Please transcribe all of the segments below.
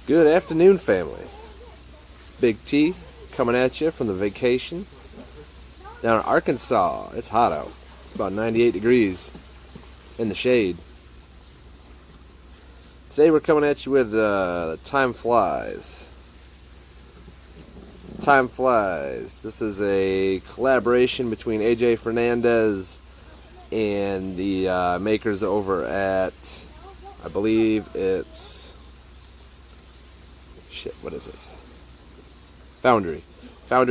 Good afternoon, family. It's Big T coming at you from the vacation down in Arkansas. It's hot out. It's about 98 degrees in the shade. Today we're coming at you with Time Flies. Time Flies. This is a collaboration between AJ Fernandez and the makers over at, I believe it's, what is it? Foundry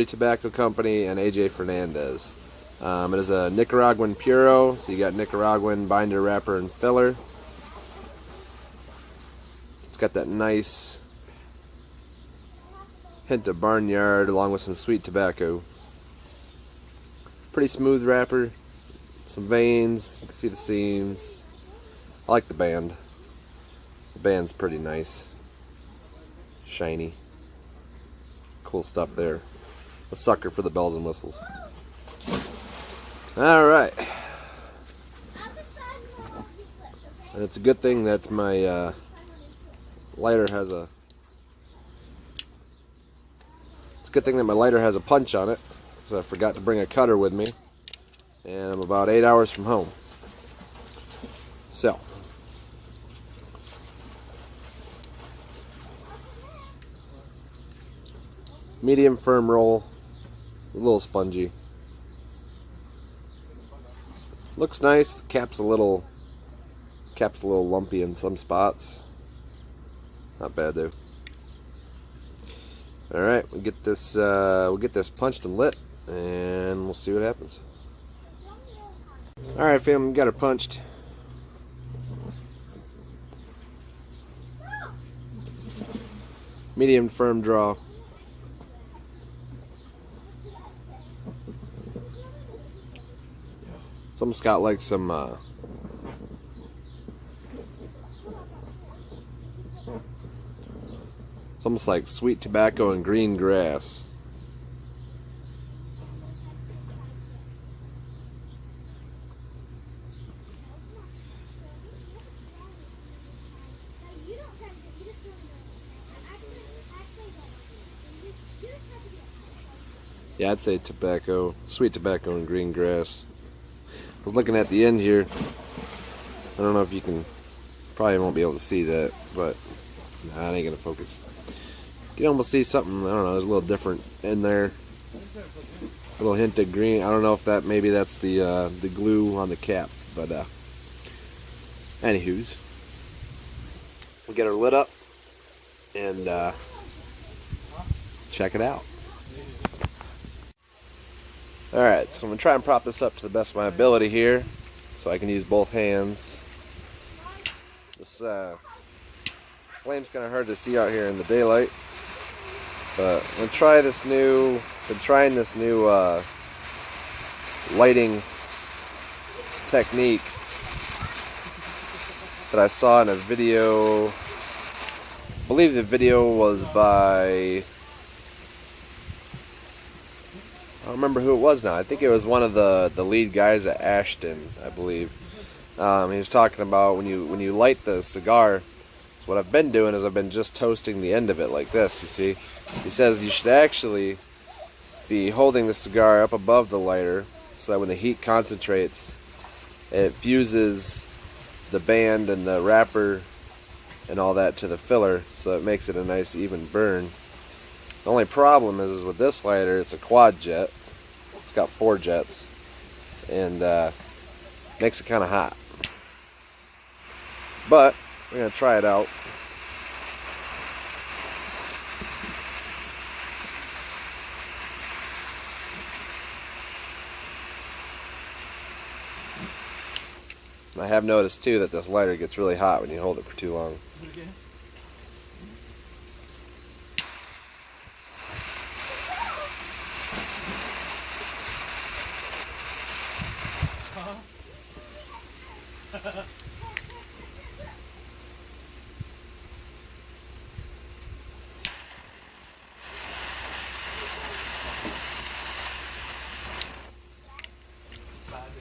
Tobacco Company and AJ Fernandez. It is a Nicaraguan Puro, so you got Nicaraguan binder, wrapper, and filler. It's got that nice hint of barnyard along with some sweet tobacco. Pretty smooth wrapper, some veins, you can see the seams. I like the band. The band's pretty nice. Shiny. Cool stuff there. A sucker for the bells and whistles. Alright. And it's a good thing that my lighter has a... It's a good thing that my lighter has a punch on it, because I forgot to bring a cutter with me. And I'm about 8 hours from home. So. Medium firm roll, a little spongy. Looks nice. Cap's a little lumpy in some spots. Not bad though. All right, we'll get this punched and lit, and we'll see what happens. All right, fam, got her punched. Medium firm draw. It's almost got like some it's almost like sweet tobacco and green grass. Yeah, I'd say tobacco, sweet tobacco and green grass. I was looking at the end here. I don't know if you can, probably won't be able to see that, but nah, it ain't gonna focus. You can almost see something, I don't know, there's a little different in there. A little hint of green. I don't know if that, maybe that's the glue on the cap, but anywho's. We'll get her lit up and check it out. Alright, so I'm going to try and prop this up to the best of my ability here, so I can use both hands. This flame's kind of hard to see out here in the daylight, but I'm going to try this new, lighting technique that I saw in a video. I believe the video was by... I don't remember who it was now. I think it was one of the lead guys at Ashton, I believe. He was talking about when you light the cigar. So what I've been doing is I've been just toasting the end of it like this, you see. He says you should actually be holding the cigar up above the lighter so that when the heat concentrates, it fuses the band and the wrapper and all that to the filler, so it makes it a nice even burn. The only problem is with this lighter, it's a quad jet. It's got 4 jets, and makes it kind of hot. But we're gonna try it out. And I have noticed too that this lighter gets really hot when you hold it for too long. Okay.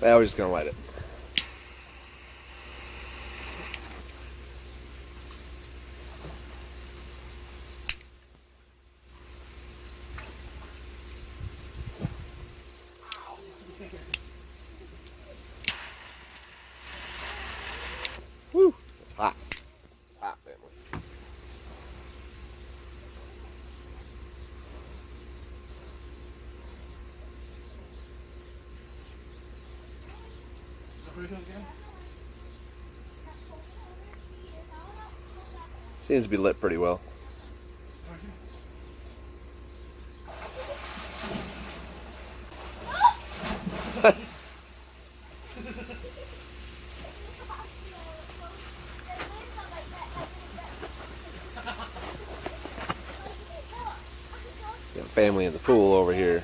I was just gonna light it. Seems to be lit pretty well. Got family in the pool over here.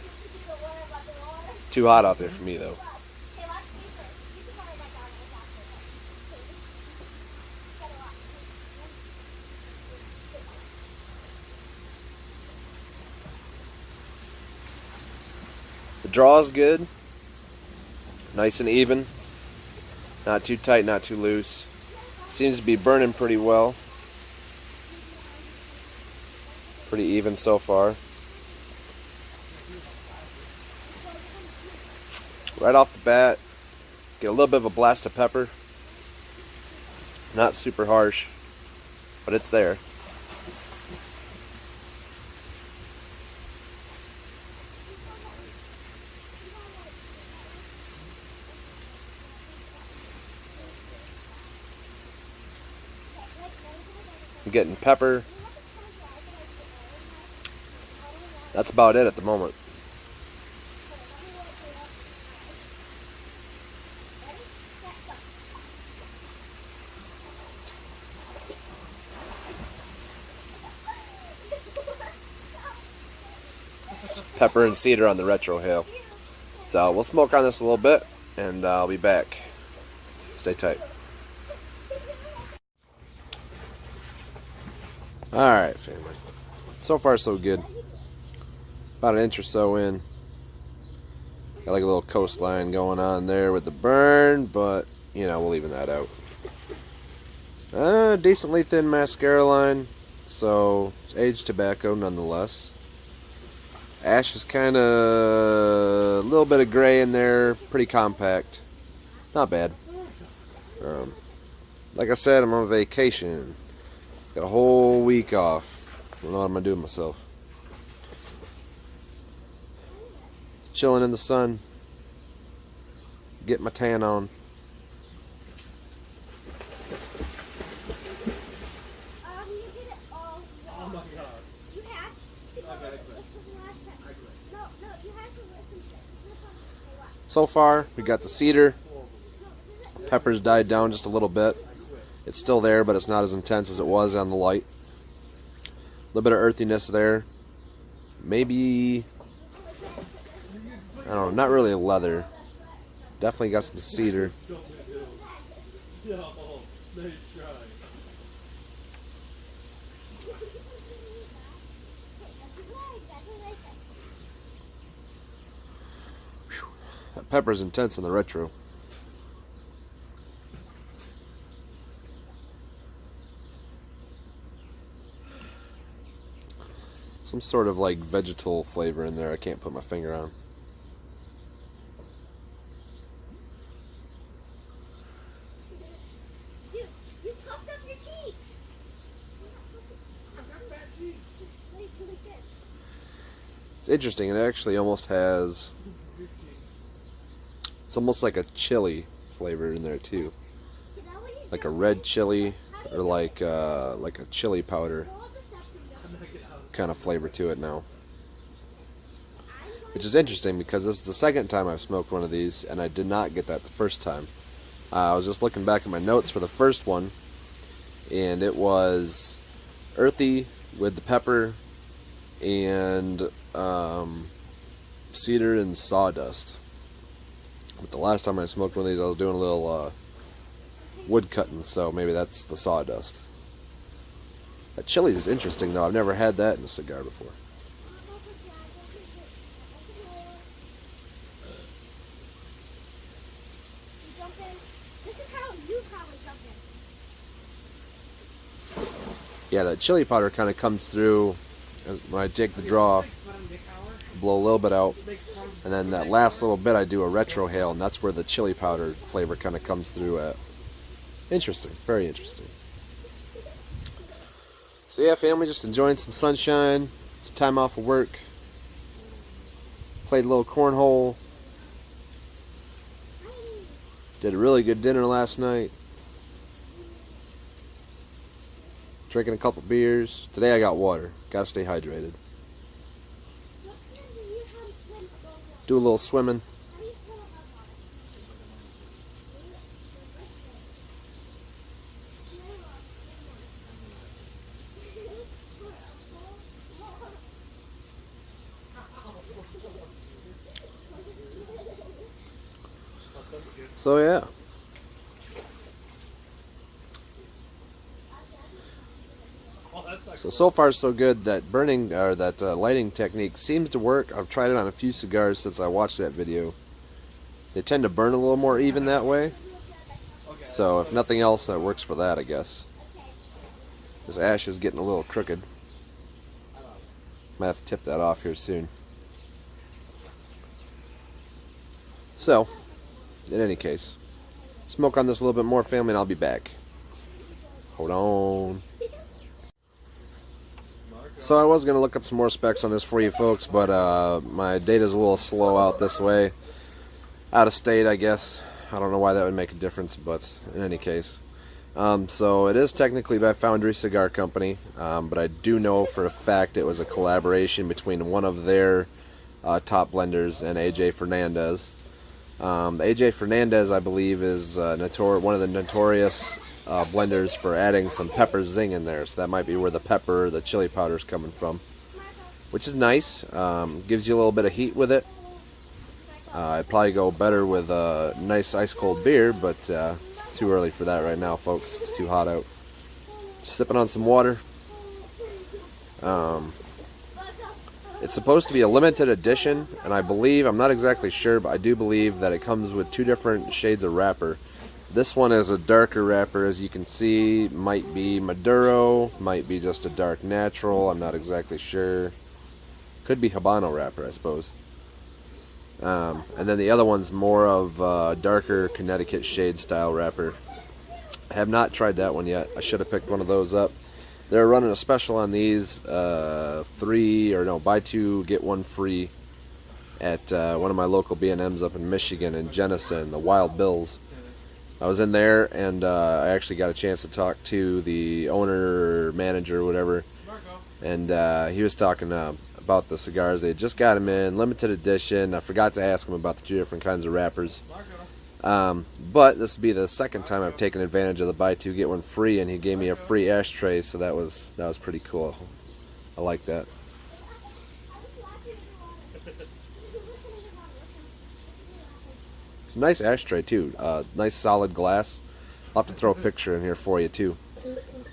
Too hot out there for me though. The draw is good. Nice and even. Not too tight, not too loose. Seems to be burning pretty well. Pretty even so far. Right off the bat, get a little bit of a blast of pepper. Not super harsh, but it's there. I'm getting pepper. That's about it at the moment. Just pepper and cedar on the retro hail. So we'll smoke on this a little bit, and I'll be back. Stay tight. Alright, family. So far, so good. About an inch or so in. Got like a little coastline going on there with the burn, but, you know, we'll even that out. Decently thin mascara line, so it's aged tobacco nonetheless. Ash is kind of a little bit of gray in there, pretty compact. Not bad. Like I said, I'm on vacation. Got a whole week off. Don't know what I'm gonna do with myself. Chilling in the sun. Get my tan on. Oh my god. You have to go listen last time. No, you have to listen to this. So far, we got the cedar. Pepper's died down just a little bit. It's still there, but it's not as intense as it was on the light. A little bit of earthiness there. Maybe, I don't know, not really leather. Definitely got some cedar. That pepper's intense in the retro. Some sort of like vegetal flavor in there I can't put my finger on. Dude, you puffed up your cheeks. I've got fat cheeks. It's interesting, it actually almost has, it's almost like a chili flavor in there too. Like a red chili or like a chili powder kind of flavor to it now. Which is interesting because this is the second time I've smoked one of these and I did not get that the first time. I was just looking back at my notes for the first one and it was earthy with the pepper and cedar and sawdust. But the last time I smoked one of these I was doing a little wood cutting, so maybe that's the sawdust. That chili is interesting though. I've never had that in a cigar before. This is how you probably jump in. Yeah, that chili powder kind of comes through when I take the draw, blow a little bit out, and then that last little bit I do a retro hail, and that's where the chili powder flavor kind of comes through at. Interesting, very interesting. So yeah, family, just enjoying some sunshine, some time off of work. Played a little cornhole. Did a really good dinner last night. Drinking a couple beers. Today I got water. Gotta stay hydrated. Do a little swimming. So yeah. So far so good. That burning or that lighting technique seems to work. I've tried it on a few cigars since I watched that video. They tend to burn a little more even that way. So if nothing else, that works for that, I guess. This ash is getting a little crooked. Might have to tip that off here soon. So, in any case, smoke on this a little bit more, family, and I'll be back. Hold on. So I was going to look up some more specs on this for you folks, but my data's a little slow out this way. Out of state, I guess. I don't know why that would make a difference, but in any case. So it is technically by Foundry Cigar Company, but I do know for a fact it was a collaboration between one of their top blenders and AJ Fernandez. AJ Fernandez, I believe, is one of the notorious blenders for adding some pepper zing in there, so that might be where the pepper, the chili powder is coming from, which is nice. Gives you a little bit of heat with it. It'd probably go better with a nice ice cold beer, but it's too early for that right now, folks. It's too hot out. Just sipping on some water. It's supposed to be a limited edition, and I believe, I'm not exactly sure, but I do believe that it comes with 2 different shades of wrapper. This one is a darker wrapper, as you can see. Might be Maduro, might be just a dark natural, I'm not exactly sure. Could be Habano wrapper, I suppose. And then the other one's more of darker Connecticut shade style wrapper. I have not tried that one yet. I should have picked one of those up. They're running a special on these, buy 2 get 1 free at one of my local B&Ms up in Michigan in Jenison, the Wild Bills. I was in there, and I actually got a chance to talk to the owner, manager, whatever, and he was talking about the cigars. They just got them in, limited edition. I forgot to ask him about the 2 different kinds of wrappers. But this will be the second time I've taken advantage of the buy 2 get 1 free, and he gave me a free ashtray, so that was pretty cool. I like that. It's a nice ashtray too. Nice solid glass. I'll have to throw a picture in here for you too.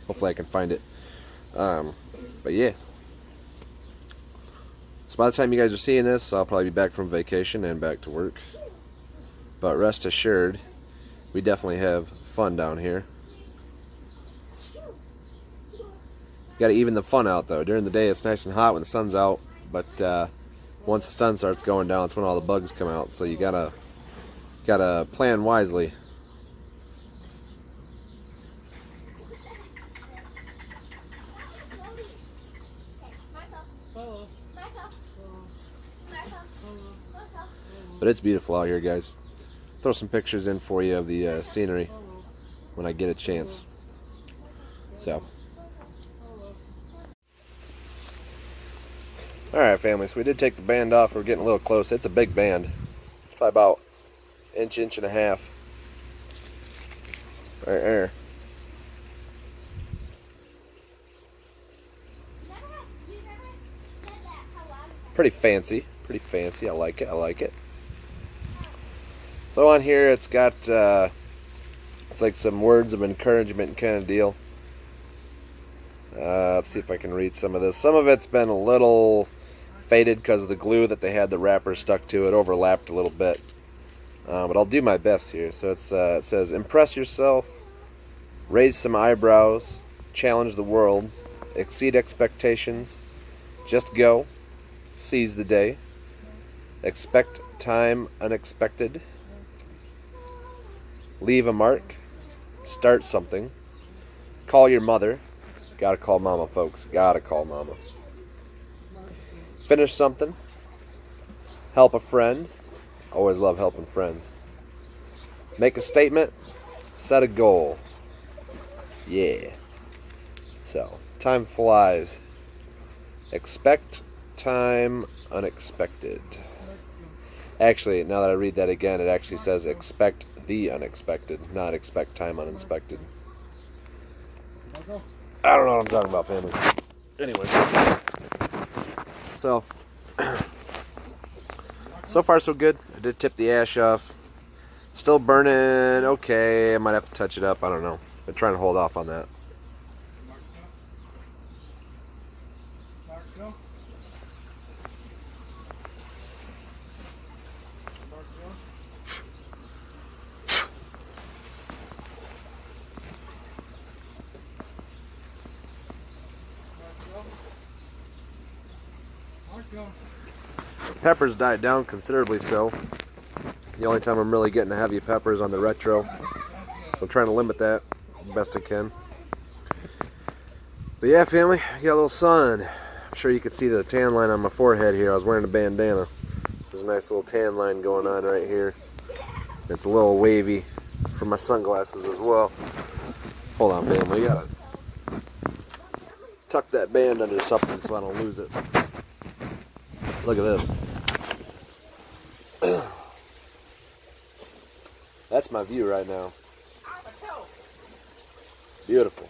Hopefully I can find it. But yeah. So by the time you guys are seeing this, I'll probably be back from vacation and back to work. But rest assured, we definitely have fun down here. Got to even the fun out though. During the day it's nice and hot when the sun's out, but once the sun starts going down, it's when all the bugs come out. So you gotta plan wisely. But it's beautiful out here, guys. Throw some pictures in for you of the scenery when I get a chance. So, alright family, so we did take the band off. We're getting a little close. It's a big band. It's probably about inch and a half. Right there. Pretty fancy. Pretty fancy. I like it. I like it. So on here it's got it's like some words of encouragement kind of deal. Let's see if I can read some of this. Some of it's been a little faded because of the glue that they had the wrapper stuck to. It overlapped a little bit. But I'll do my best here. So it says, impress yourself, raise some eyebrows, challenge the world, exceed expectations, just go, seize the day, expect time unexpected, leave a mark, start something, call your mother, gotta call mama folks, gotta call mama, finish something, help a friend, always love helping friends, make a statement, set a goal, yeah. So, time flies. Expect time unexpected. Actually, now that I read that again, it actually says expect the unexpected, not expect time uninspected. I don't know what I'm talking about, family. Anyway. So far so good. I did tip the ash off. Still burning okay. I might have to touch it up. I don't know. Been trying to hold off on that. Peppers died down considerably so. The only time I'm really getting a heavy pepper is on the retro. So I'm trying to limit that best I can. But yeah, family, I got a little sun. I'm sure you could see the tan line on my forehead here. I was wearing a bandana. There's a nice little tan line going on right here. It's a little wavy for my sunglasses as well. Hold on, family. You gotta tuck that band under something so I don't lose it. Look at this. That's my view right now. Beautiful.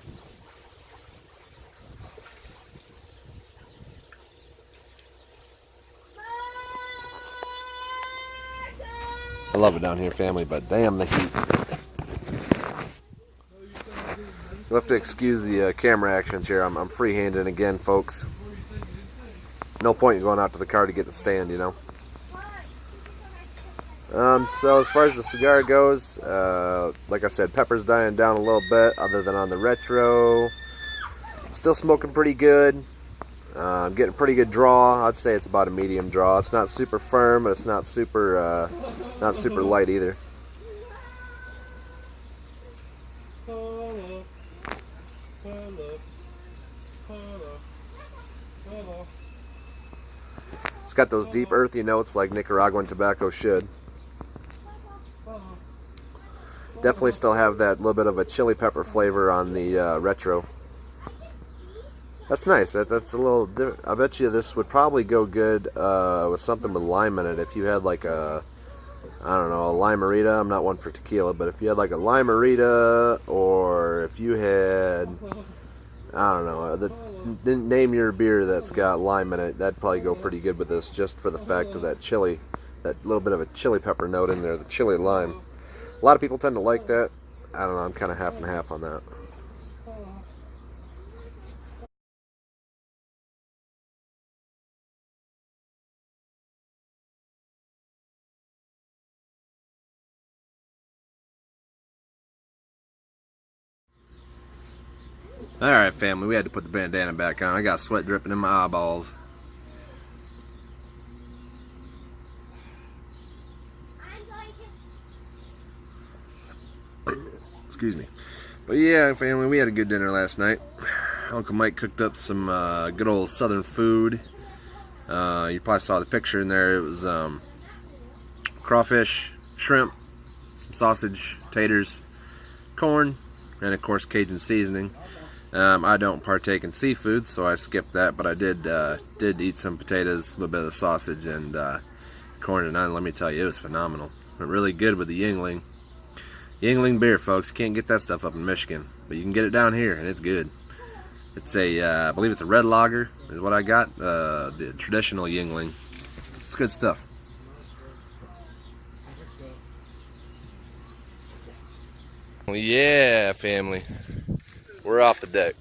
I love it down here, family, but damn the heat. You'll have to excuse the camera actions here. I'm free-handed again, folks. No point in going out to the car to get the stand, you know. So as far as the cigar goes, like I said, pepper's dying down a little bit, other than on the retro. Still smoking pretty good. I'm getting a pretty good draw. I'd say it's about a medium draw. It's not super firm, but it's not super light either. It's got those deep earthy notes like Nicaraguan tobacco should. Definitely still have that little bit of a chili pepper flavor on the retro. That's nice. That's a little different. I bet you this would probably go good with something with lime in it. If you had like a, I don't know, a limerita. I'm not one for tequila, but if you had like a limerita, or if you had, I don't know, didn't name your beer that's got lime in it, that'd probably go pretty good with this, just for the fact of that chili, that little bit of a chili pepper note in there, the chili lime. A lot of people tend to like that. I don't know, I'm kind of half and half on that. Alright, family, we had to put the bandana back on. I got sweat dripping in my eyeballs. Excuse me. But yeah, family, we had a good dinner last night. Uncle Mike cooked up some good old southern food. You probably saw the picture in there. It was crawfish, shrimp, some sausage, taters, corn, and of course Cajun seasoning. I don't partake in seafood, so I skipped that, but I did eat some potatoes, a little bit of sausage, and corn and onion. Let me tell you, it was phenomenal. But really good with the Yingling. Yingling beer, folks. You can't get that stuff up in Michigan, but you can get it down here, and it's good. It's a, I believe it's a red lager, is what I got. The traditional Yingling. It's good stuff. Well, yeah, family. We're off the deck.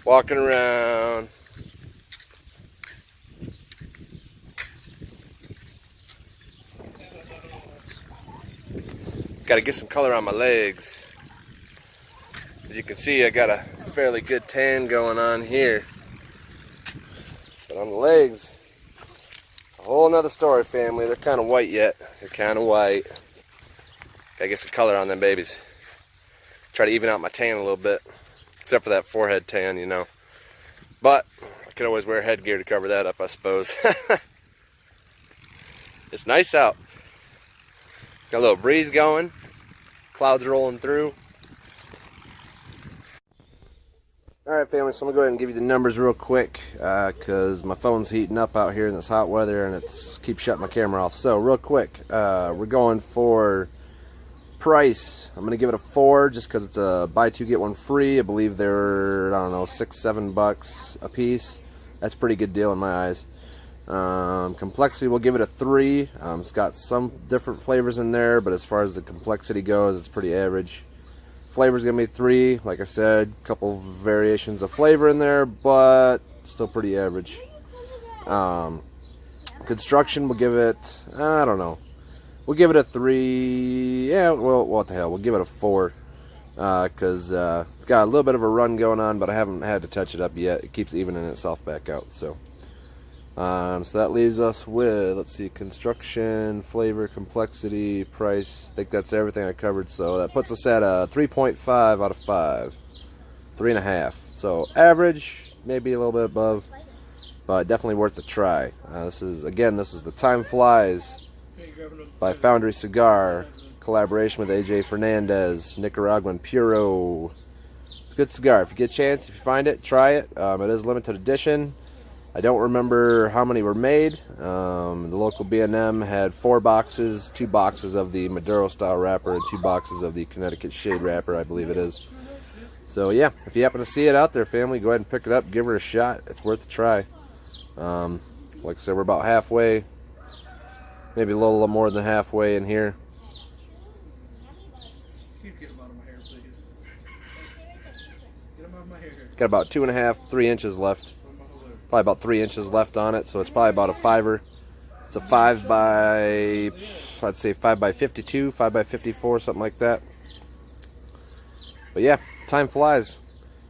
Walking around. Got to get some color on my legs. As you can see, I got a fairly good tan going on here. But on the legs, it's a whole nother story, family. They're kind of white yet. They're kind of white. Gotta get some color on them babies. Try to even out my tan a little bit. Except for that forehead tan, you know. But I could always wear headgear to cover that up, I suppose. It's nice out. It's got a little breeze going. Clouds rolling through. Alright family, so I'm going to go ahead and give you the numbers real quick because my phone's heating up out here in this hot weather and it keeps shutting my camera off. So real quick, we're going for price. I'm going to give it a 4 just because it's a buy 2 get 1 free. I believe they're, I don't know, $6-7 a piece. That's a pretty good deal in my eyes. Complexity, we'll give it a 3. It's got some different flavors in there, but as far as the complexity goes, it's pretty average. Flavor's gonna be 3, like I said, a couple variations of flavor in there, but still pretty average. Construction, we'll give it, I don't know, we'll give it a 3. Yeah, well, what the hell, we'll give it a 4 because it's got a little bit of a run going on, but I haven't had to touch it up yet. It keeps evening itself back out. So that leaves us with, let's see, construction, flavor, complexity, price. I think that's everything I covered. So that puts us at a 3.5 out of 5. 3.5. So average, maybe a little bit above, but definitely worth a try. This is the Time Flies by Foundry Cigar, collaboration with AJ Fernandez, Nicaraguan Puro. It's a good cigar. If you get a chance, if you find it, try it. It is limited edition. I don't remember how many were made. The local B&M had 4 boxes, 2 boxes of the Maduro style wrapper and 2 boxes of the Connecticut Shade wrapper, I believe it is. So yeah, if you happen to see it out there, family, go ahead and pick it up, give her a shot. It's worth a try. Like I said, we're about halfway, maybe a little more than halfway in here. Got about 2.5, 3 inches left. Probably about 3 inches left on it, so it's probably about a 5-er. It's a 5 by, I'd say 5 by 52, 5 by 54, something like that. But yeah, time flies,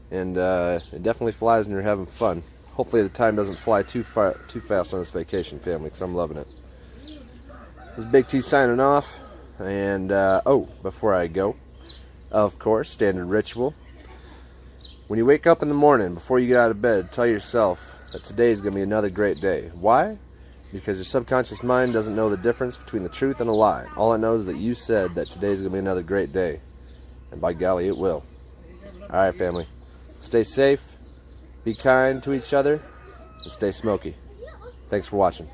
and it definitely flies when you're having fun. Hopefully the time doesn't fly too fast on this vacation, family, because I'm loving it. This is Big T signing off, and oh, before I go, of course, standard ritual. When you wake up in the morning, before you get out of bed, tell yourself that today is going to be another great day. Why? Because your subconscious mind doesn't know the difference between the truth and a lie. All it knows is that you said that today is going to be another great day. And by golly, it will. Alright, family. Stay safe, be kind to each other, and stay smoky. Thanks for watching.